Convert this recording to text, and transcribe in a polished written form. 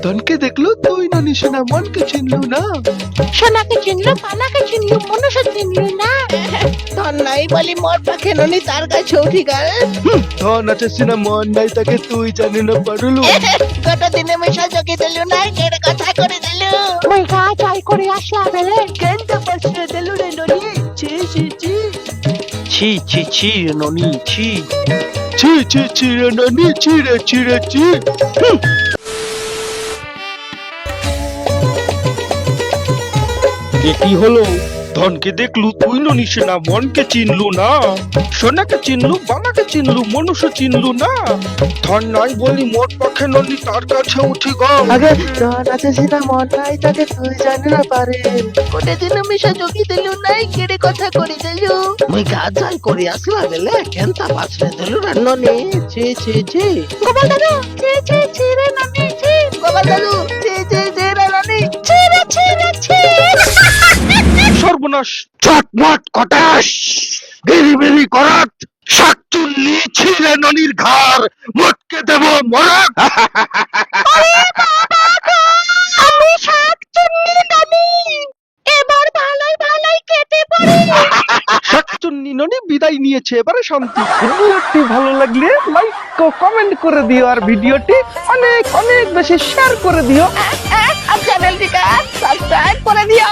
ধনকে দেখলো তুই ননি সোনা মনকে চিনলু না। সোনাকে চিনলো, পানাকে চিনলো, মনুষ্য চিনলো না। ধন নাই বলি মোর পাখে ননি তার কাছে উঠি গেল। ধন আছে সিনা মন নাই তাকে তুই জানি না পারলু। গোটা দিনে মিশা জগি দিলু না, কেড়ে কথা করে দিলু। ওই গা জয় করে আসলা বেলে কেনটা পাশে দিলু রে ননি। ছি ছি ছি ছি ছি ছি ননি ছি। ছি ছি ছি রে ননি, ছি রে ছি রে ছি। কি হলো? ধনকে দেখলু তুই ননি সেনা মনকে চিনলু না। সোনাকে চিনলু, বানাকে চিনলু, মনুষ্য চিনলু না। ধন নাই বলি মোট পাখে ননি তার কাছে উঠি গল। আগে ধন আছে সিনা মন নাই তাকে তুই জানি না পারে। গোটা দিনে মিশা জগি দিলু নাই, কেড়ে কথা করে দিলু। মুই গা জয় করে আসলা বেলে কেনটা পাশে দিলু রে ননি। ছি ছি ছি গোপাল দাদু ছি ছি ছি রে ননি ছি। গোপাল দাদু ছি ছি ছি রে ননি। ছি রে ছি রে ছি। সর্বনাশ! চটমট কটাস বিড়ি করাত শাকচুন্নি ছিঁড়ে ননির ঘাড় মটকে দেব মরক। আমি শাকচুন্নি ননি, এবার ভালোই ভালোই কেটে পড়ি। শাকচুন্নি ননি বিদায় নিয়েছে, এবারে শান্তি। ভিডিওটি ভালো লাগলে লাইক ও কমেন্ট করে দিও, আর ভিডিওটি অনেক অনেক বেশি শেয়ার করে দিও। আর চ্যানেলটিকে সাবস্ক্রাইব করে দিও।